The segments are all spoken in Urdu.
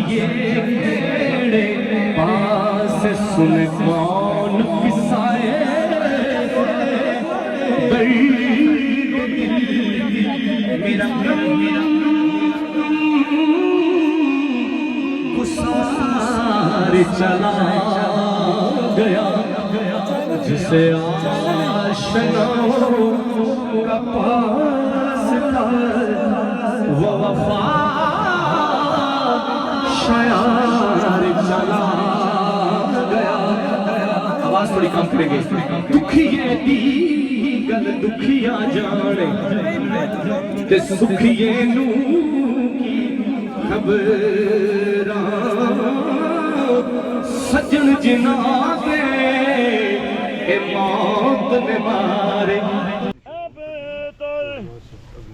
سخیے میرے پاس سن کون قصائے میرا گسار چلا گیا جسے آشناؤں کا پاس تھا وہ وفا شیار چلا گیا. آواز تھوڑی کم کریں گے. دکھیے دیگل دکھیا جانے تے سکھیے نو کی خبراں سجن جناں دے اے موت نے مارے.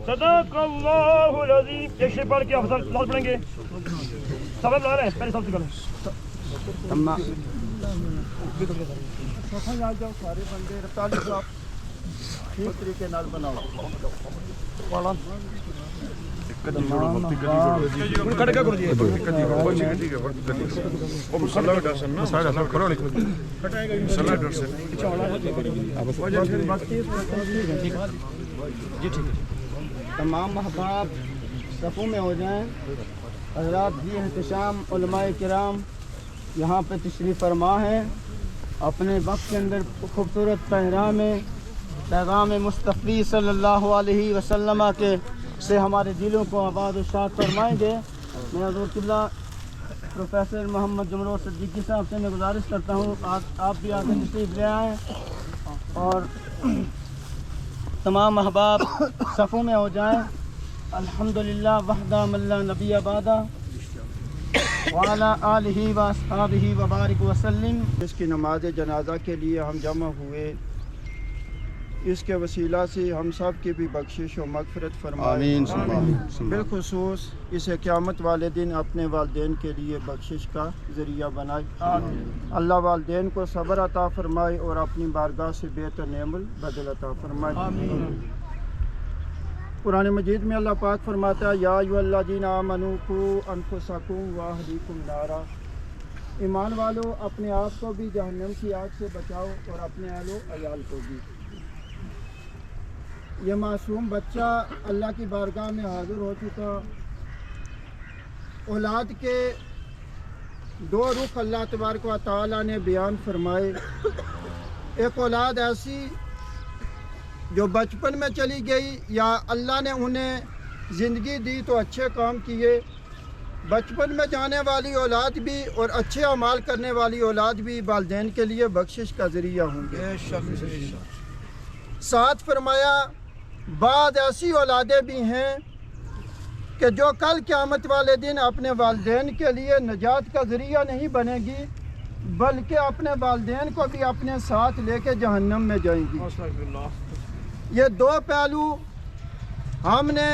صدق اللہ العظیم. ایک شے پڑھ کے افضل لفظ پڑھیں گے. سب لا رہے ہیں پہلے سب سے پہلے سارے بندے رفتاری صاحب ٹھیک طریقے نال بناؤ. تمام احباب صفوں میں ہو جائیں. حضرات جی احتشام علماء کرام یہاں پہ تشریف فرما ہے. اپنے وقت کے اندر خوبصورت پیغام مصطفی صلی اللہ علیہ وسلم کے سے ہمارے دلوں کو آباد و شاد فرمائیں گے. میں حضور قبلہ پروفیسر محمد جمرو صدیقی صاحب سے میں گزارش کرتا ہوں آپ بھی آگے تشریف لے آئیں اور تمام احباب صفوں میں ہو جائیں. الحمدللہ وحدہ من لا نبی بعدہ وعلی آلہ واصحابہ وبارک وسلم. اس کی نماز جنازہ کے لیے ہم جمع ہوئے. اس کے وسیلہ سے ہم سب کی بھی بخشش و مغفرت فرمائے. آمین. بالخصوص اسے قیامت والے دن اپنے والدین کے لیے بخشش کا ذریعہ بنائے. اللہ والدین کو صبر عطا فرمائے اور اپنی بارگاہ سے بہتر نعم البدل عطا فرمائے. قرآن مجید میں اللہ پاک فرماتا ہے یا ایھا الذین آمنوا قوا انفسکم واہلیکم نارا. ایمان والو اپنے آپ کو بھی جہنم کی آگ سے بچاؤ اور اپنے اہل و عیال کو بھی. یہ معصوم بچہ اللہ کی بارگاہ میں حاضر ہو چکا. اولاد کے دو رخ اللہ تبارک و تعالیٰ نے بیان فرمائے. ایک اولاد ایسی جو بچپن میں چلی گئی یا اللہ نے انہیں زندگی دی تو اچھے کام کیے. بچپن میں جانے والی اولاد بھی اور اچھے اعمال کرنے والی اولاد بھی والدین کے لیے بخشش کا ذریعہ ہوں گے. ساتھ فرمایا بعض ایسی اولادیں بھی ہیں کہ جو کل قیامت والے دن اپنے والدین کے لیے نجات کا ذریعہ نہیں بنے گی بلکہ اپنے والدین کو بھی اپنے ساتھ لے کے جہنم میں جائیں گی. یہ دو پہلو ہم نے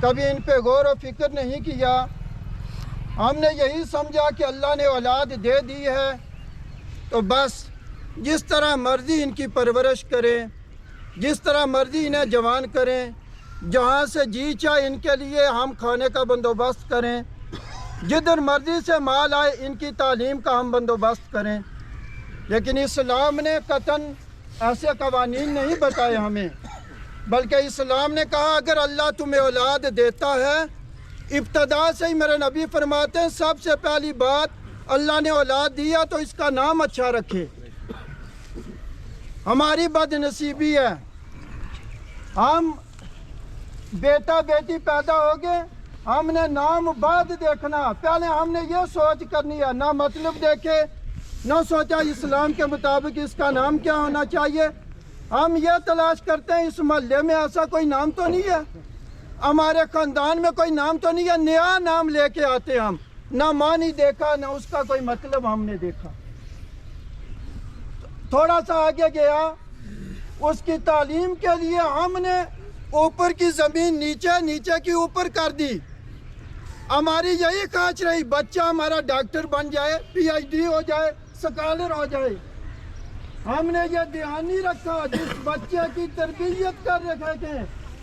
کبھی ان پہ غور و فکر نہیں کیا. ہم نے یہی سمجھا کہ اللہ نے اولاد دے دی ہے تو بس جس طرح مرضی ان کی پرورش کریں, جس طرح مرضی انہیں جوان کریں, جہاں سے جی چاہے ان کے لیے ہم کھانے کا بندوبست کریں, جدھر مرضی سے مال آئے ان کی تعلیم کا ہم بندوبست کریں. لیکن اسلام نے قطعاً ایسے قوانین نہیں بتائے ہمیں, بلکہ اسلام نے کہا اگر اللہ تمہیں اولاد دیتا ہے ابتدا سے ہی میرے نبی فرماتے ہیں سب سے پہلی بات اللہ نے اولاد دیا تو اس کا نام اچھا رکھے. ہماری بد نصیبی ہے ہم بیٹا بیٹی پیدا ہو گئے, ہم نے نام بعد دیکھنا, پہلے ہم نے یہ سوچ کرنی ہے, نہ مطلب دیکھے نہ سوچا اسلام کے مطابق اس کا نام کیا ہونا چاہیے. ہم یہ تلاش کرتے ہیں اس محلے میں ایسا کوئی نام تو نہیں ہے, ہمارے خاندان میں کوئی نام تو نہیں ہے, نیا نام لے کے آتے ہم, نہ معنی دیکھا نہ اس کا کوئی مطلب ہم نے دیکھا. تھوڑا سا آگے گیا اس کی تعلیم کے لیے ہم نے اوپر کی زمین نیچے نیچے کی اوپر کر دی. ہماری یہی خواہش رہی بچہ ہمارا ڈاکٹر بن جائے, پی ایچ ڈی ہو جائے, سکالر ہو جائے. ہم نے یہ دھیان نہیں رکھا جس بچے کی تربیت کر رکھے تھے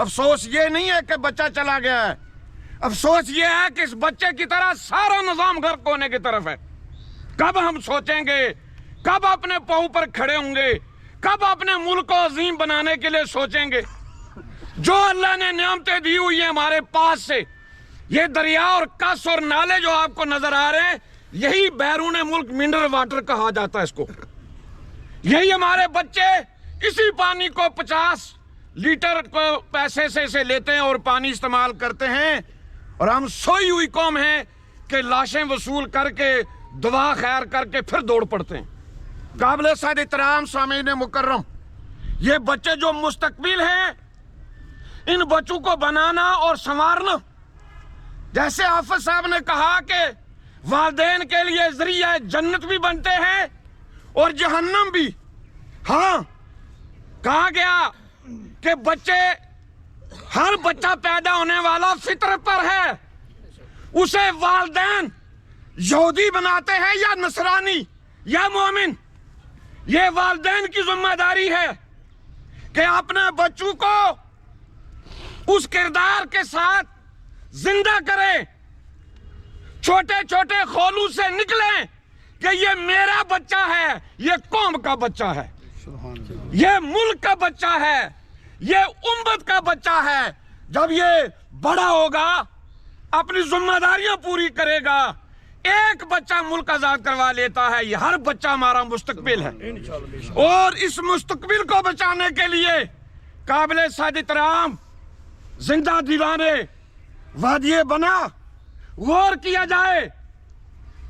افسوس یہ نہیں ہے کہ بچہ چلا گیا ہے، افسوس یہ ہے کہ اس بچے کی طرح سارا نظام غرق ہونے کی طرف ہے۔ کب ہم سوچیں گے، کب اپنے پاؤں پر کھڑے ہوں گے، کب اپنے ملک کو عظیم بنانے کے لیے سوچیں گے؟ جو اللہ نے نعمتیں دی ہوئی ہیں ہمارے پاس سے، یہ دریا اور کس اور نالے جو آپ کو نظر آ رہے ہیں، یہی بیرون ملک منرل واٹر کہا جاتا ہے اس کو۔ یہی ہمارے بچے اسی پانی کو 50 لیٹر کو پیسے سے لیتے ہیں اور پانی استعمال کرتے ہیں، اور ہم سوئی ہوئی قوم ہیں کہ لاشیں وصول کر کے دعا خیر کر کے پھر دوڑ پڑتے ہیں۔ قابل صد احترام سامعین مکرم، یہ بچے جو مستقبل ہیں، ان بچوں کو بنانا اور سنوارنا، جیسے حافظ صاحب نے کہا کہ والدین کے لیے ذریعہ جنت بھی بنتے ہیں اور جہنم بھی۔ ہاں، کہا گیا کہ ہر بچہ پیدا ہونے والا فطرت پر ہے، اسے والدین یہودی بناتے ہیں یا نصرانی یا مومن۔ یہ والدین کی ذمہ داری ہے کہ اپنے بچوں کو اس کردار کے ساتھ زندہ کریں، چھوٹے چھوٹے خولوں سے نکلیں کہ یہ میرا بچہ ہے، یہ قوم کا بچہ ہے، یہ ملک کا بچہ ہے، یہ امت کا بچہ ہے۔ جب یہ بڑا ہوگا، اپنی ذمہ داریاں پوری کرے گا، ایک بچہ ملک آزاد کروا لیتا ہے، یہ ہر بچہ ہمارا مستقبل ہے، اور اس مستقبل کو بچانے کے لیے قابل صد احترام زندہ دیوانے وادی بنا غور کیا جائے۔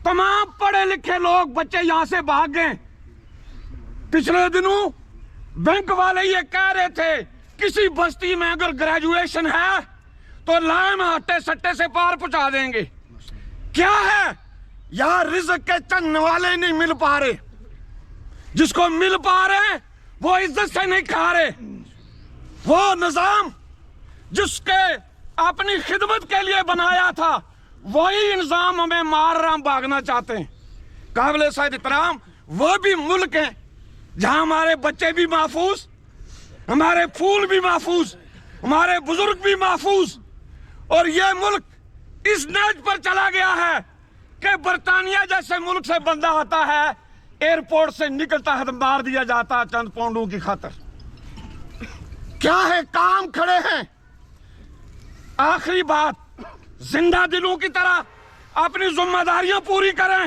تمام پڑھے لکھے لوگ بچے یہاں سے بھاگ گئے۔ پچھلے دنوں بینک والے یہ کہہ رہے تھے کسی بستی میں اگر گریجویشن ہے تو لائم ہٹے سٹے سے پار پہنچا دیں گے۔ کیا ہے؟ یہاں رزق کے چند والے نہیں مل پا رہے، جس کو مل پا رہے وہ عزت سے نہیں کھا رہے۔ وہ نظام جس کے اپنی خدمت کے لیے بنایا تھا، وہی نظام ہمیں مار رہا، ہم بھاگنا چاہتے ہیں۔ قابل صد احترام وہ بھی ملک ہیں جہاں ہمارے بچے بھی محفوظ، ہمارے پھول بھی محفوظ، ہمارے بزرگ بھی محفوظ، اور یہ ملک اس نیج پر چلا گیا ہے کہ برطانیہ جیسے ملک سے بندہ آتا ہے، ایئرپورٹ سے نکلتا ہے تو مار دیا جاتا ہے چند پاؤنڈوں کی خاطر۔ کیا ہے؟ کام کھڑے ہیں۔ آخری بات، زندہ دلوں کی طرح اپنی ذمہ داریاں پوری کریں،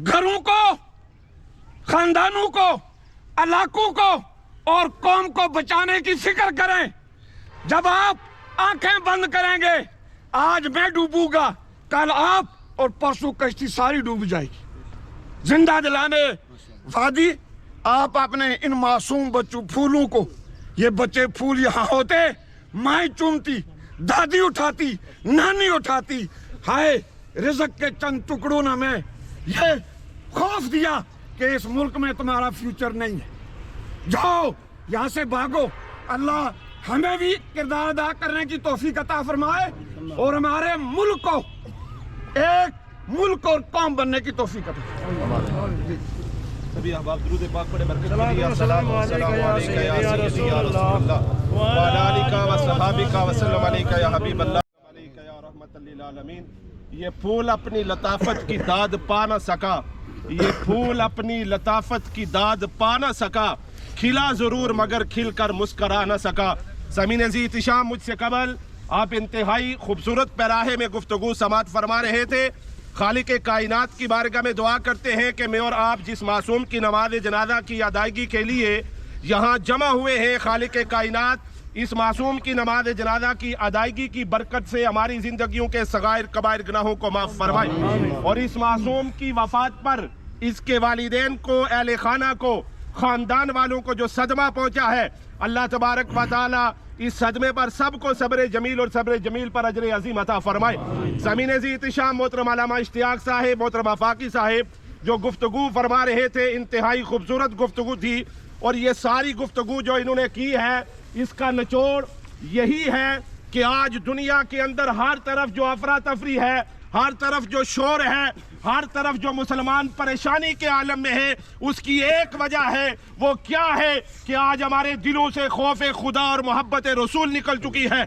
گھروں کو، خاندانوں کو، علاقوں کو اور قوم کو بچانے کی فکر کریں۔ جب آپ آنکھیں بند کریں گے، آج میں ڈوبوں گا، کل آپ اور پرسوں کشتی ساری ڈوب جائے گی۔ زندہ دلانے وادی، آپ اپنے ان معصوم بچوں پھولوں کو، یہ بچے پھول یہاں ہوتے، مائیں چومتی، دادی اٹھاتی، نانی اٹھاتی، ہائے رزق کے چند ٹکڑوں نے ہمیں یہ خوف دیا کہ اس ملک میں تمہارا فیوچر نہیں ہے، جاؤ یہاں سے بھاگو۔ اللہ ہمیں بھی کردار ادا کرنے کی توفیق عطا فرمائے اور ہمارے ملک کو ایک ملک اور قوم بننے کی توفیق عطا فرمائے۔ سبھی احباب درود پاک پڑھے، برکت پڑھیے۔ السلام علیکم یا سیدی یا رسول اللہ وعلی آلک و صحابک وسلم علیک یا حبیب اللہ علیک یا رحمت للعالمین۔ یہ پھول اپنی لطافت کی داد پا نہ سکا، یہ پھول اپنی لطافت کی داد پا نہ سکا، کھلا ضرور مگر کھل کر مسکرا نہ سکا۔ سمین عزیز احتشام، مجھ سے قبل آپ انتہائی خوبصورت پیراہے میں گفتگو سماعت فرما رہے تھے۔ خالق کائنات کی بارگاہ میں دعا کرتے ہیں کہ میں اور آپ جس معصوم کی نماز جنازہ کی ادائیگی کے لیے یہاں جمع ہوئے ہیں، خالق کائنات اس معصوم کی نماز جنازہ کی ادائیگی کی برکت سے ہماری زندگیوں کے صغائر کبائر گناہوں کو معاف فرمائے، اور اس معصوم کی وفات پر اس کے والدین کو، اہل خانہ کو، خاندان والوں کو جو صدمہ پہنچا ہے، اللہ تبارک و تعالی اس صدمے پر سب کو صبر جمیل اور صبر جمیل پر اجر عظیم عطا فرمائے۔ زمین ذی احتشام محترم علامہ اشتیاق صاحب، محترم فاقی صاحب جو گفتگو فرما رہے تھے، انتہائی خوبصورت گفتگو تھی، اور یہ ساری گفتگو جو انہوں نے کی ہے، اس کا نچوڑ یہی ہے کہ آج دنیا کے اندر ہر طرف جو افراتفری ہے، ہر طرف جو شور ہے، ہر طرف جو مسلمان پریشانی کے عالم میں ہے، اس کی ایک وجہ ہے، وہ کیا ہے کہ آج ہمارے دلوں سے خوف خدا اور محبت رسول نکل چکی ہے۔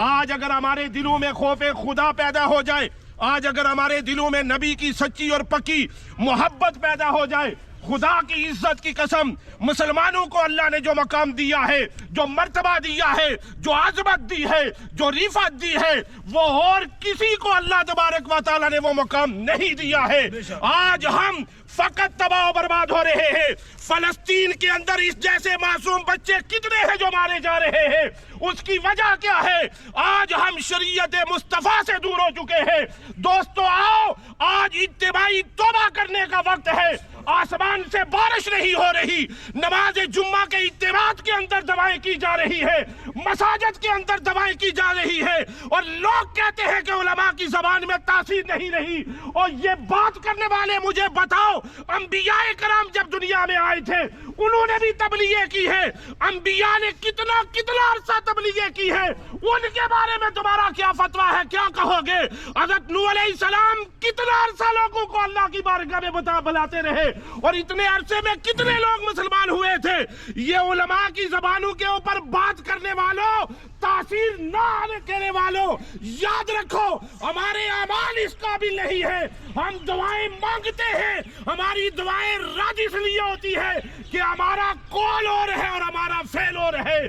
آج اگر ہمارے دلوں میں خوف خدا پیدا ہو جائے، آج اگر ہمارے دلوں میں نبی کی سچی اور پکی محبت پیدا ہو جائے، خدا کی عزت کی قسم، مسلمانوں کو اللہ نے جو مقام دیا ہے، جو مرتبہ دیا ہے، جو عظمت دی ہے، جو رفعت دی ہے، وہ اور کسی کو اللہ تبارک و تعالیٰ نے وہ مقام نہیں دیا ہے۔ آج ہم فقط تباہ و برباد ہو رہے ہیں۔ فلسطین کے اندر اس جیسے معصوم بچے کتنے ہیں جو مارے جا رہے ہیں؟ اس کی وجہ کیا ہے؟ آج ہم شریعت مصطفیٰ سے دور ہو چکے ہیں۔ دوستو آؤ، آج اتباعی توبہ کرنے کا وقت ہے۔ آسمان سے بارش نہیں ہو رہی، نماز جمعہ کے اجتماعات کے اندر دعائیں کی جا رہی ہے، مساجد کے اندر دعائیں کی جا رہی ہے، اور لوگ کہتے ہیں کہ علماء کی زبان میں تاثیر نہیں رہی۔ اور یہ بات کرنے والے مجھے بتاؤ، انبیاء کرام جب دنیا میں آئے تھے انہوں نے بھی تبلیغ کی ہے۔ انبیاء نے کتنا عرصہ تبلیغ کی ہے، ان کے بارے میں تمہارا کیا فتویٰ ہے؟ کیا کہو گے؟ حضرت نوح علیہ السلام کتنا عرصہ لوگوں کو اللہ کی بارگاہ میں بلاتے رہے، اور اتنے عرصے میں کتنے لوگ مسلمان ہوئے تھے؟ یہ علماء کی زبانوں کے اوپر بات کرنے والوں، تاثیر نہ آنے کہنے والوں، یاد رکھو ہمارے اعمال اس قابل نہیں ہے۔ ہم دعائیں مانگتے ہیں، ہماری دعائیں رد اس لیے ہوتی ہے کہ ہمارا قول اور ہے اور ہمارا فعل اور ہے۔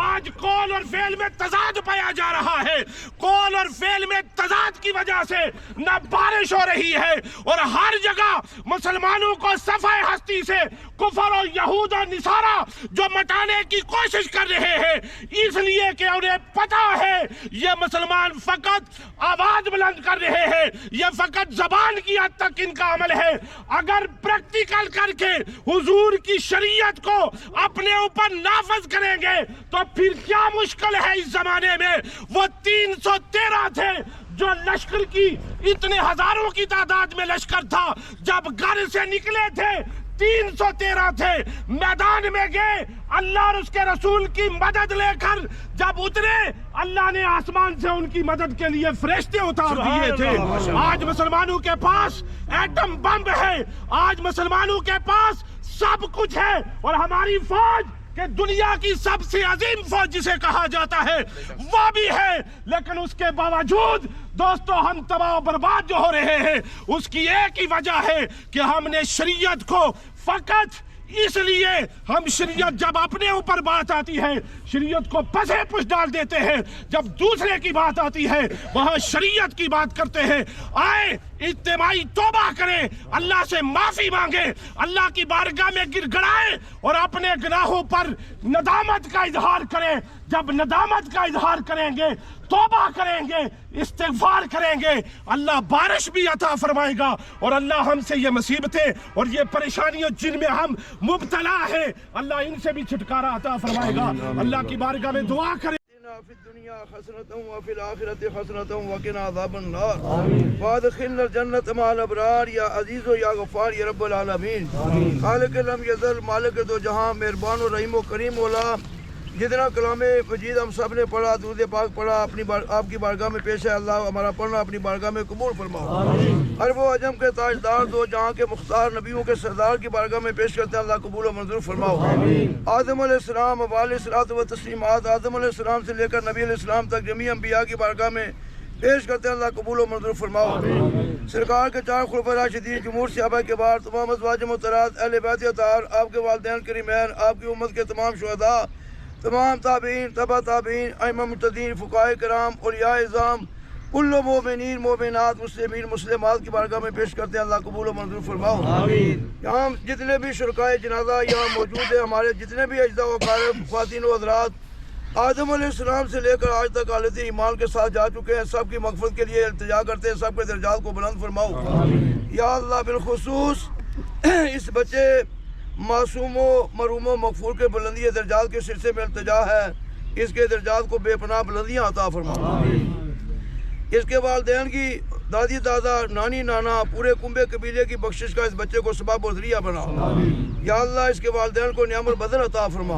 آج قول اور فعل میں تضاد پایا جا رہا ہے۔ قول اور فعل میں تضاد کی وجہ سے نہ بارش ہو رہی ہے، اور ہر جگہ مسلمانوں کو صفحہ ہستی سے کفر اور یہود اور نصارہ جو مٹانے کی کوشش کر رہے ہیں، اس لیے کہ انہیں پتا ہے یہ مسلمان فقط آواز بلند کر رہے ہیں، یہ فقط زبان کی حد تک ان کا عمل ہے۔ اگر پریکٹیکل کر کے حضور کی شریعت کو اپنے اوپر نافذ کریں گے تو پھر کیا مشکل ہے اس زمانے میں؟ وہ 313 تھے جو لشکر کی اتنے ہزاروں کی تعداد میں لشکر تھا، جب گھر سے نکلے تھے 313 تھے، میدان میں گئے، اللہ اور اس کے رسول کی مدد لے کر جب اترے، اللہ نے آسمان سے ان کی مدد کے لیے فرشتے اتار دیے تھے۔ آج مسلمانوں کے پاس ایٹم بم ہے، آج مسلمانوں کے پاس سب کچھ ہے، اور ہماری فوج کہ دنیا کی سب سے عظیم فوج جسے کہا جاتا ہے وہ بھی ہے، لیکن اس کے باوجود دوستو ہم تباہ و برباد جو ہو رہے ہیں، اس کی ایک ہی وجہ ہے کہ ہم نے شریعت کو فقط اس لیے، ہم شریعت جب اپنے اوپر بات آتی ہے شریعت کو پسے پش ڈال دیتے ہیں، جب دوسرے کی بات آتی ہے وہاں شریعت کی بات کرتے ہیں۔ آئے اجتماعی توبہ کریں، اللہ سے معافی مانگے، اللہ کی بارگاہ میں گر گڑائیں اور اپنے گناہوں پر ندامت کا اظہار کریں۔ جب ندامت کا اظہار کریں گے، توبہ کریں گے، استغفار کریں گے، اللہ بارش بھی عطا فرمائے گا، اور اللہ ہم سے یہ مصیبتیں اور یہ پریشانیاں جن میں ہم مبتلا ہیں، اللہ ان سے بھی چھٹکارا عطا فرمائے گا۔ اللہ کی بارگاہ میں دعا کریں۔ في الدنيا حسنة وفي الآخرة حسنة وقنا عذاب النار وادخلنا الجنة مع الأبرار یا عزیز و یا غفار یا رب العالمین۔ خالق لم یزل، مالک دو جہاں، مہربان و رحیم و کریم مولا، جتنا کلام مجید ہم سب نے پڑھا، درود پاک پڑھا، آپ کی بارگاہ میں پیش ہے، اللہ ہمارا پڑھنا اپنی بارگاہ میں قبول فرماؤ۔ عرب و عجم کے تاجدار، دو جہاں کے مختار، نبیوں کے سردار کی بارگاہ میں پیش کرتے ہیں، اللہ قبول و منظور فرماؤ۔ آدم علیہ السلام علیہ الصلوۃ و تسلیمات، آدم علیہ السلام سے لے کر نبی علیہ السلام تک جمیع انبیاء کی بارگاہ میں پیش کرتے ہیں، اللہ قبول و منظور فرماؤ۔ سرکار کے 4 خلفائے راشدین، جمہور صحابہ کے بعد تمام ازواج مطہرات، اہل بیت اطہار، آپ کے والدین کریمین، آپ کی امت کے تمام شہداء، تمام تابعین، تبع تابعین، ائمہ مجتہدین، فقہاء کرام، اولیاء اعظام، کل مومنین، مومنات، مسلمین، مسلمات کی بارگاہ میں پیش کرتے ہیں، اللہ قبول و منظور فرماؤ۔ یہاں جتنے بھی شرکائے جنازہ یہاں موجود ہیں، ہمارے جتنے بھی اجزاء و اقارب، خواتین و حضرات، آدم علیہ السلام سے لے کر آج تک حالت ایمان کے ساتھ جا چکے ہیں، سب کی مغفرت کے لیے التجا کرتے ہیں، سب کے درجات کو بلند فرماؤ یا اللہ۔ بالخصوص اس بچے معصوم و مرحوم و مغفور کے بلندی درجات کے سلسلے میں التجا ہے، اس کے درجات کو بے پناہ بلندیاں عطا فرما۔ اس کے والدین کی، دادی دادا، نانی نانا، پورے کنبے قبیلے کی بخشش کا اس بچے کو سبب و ذریعہ بنا یا اللہ۔ اس کے والدین کو نعم البدل عطا فرما۔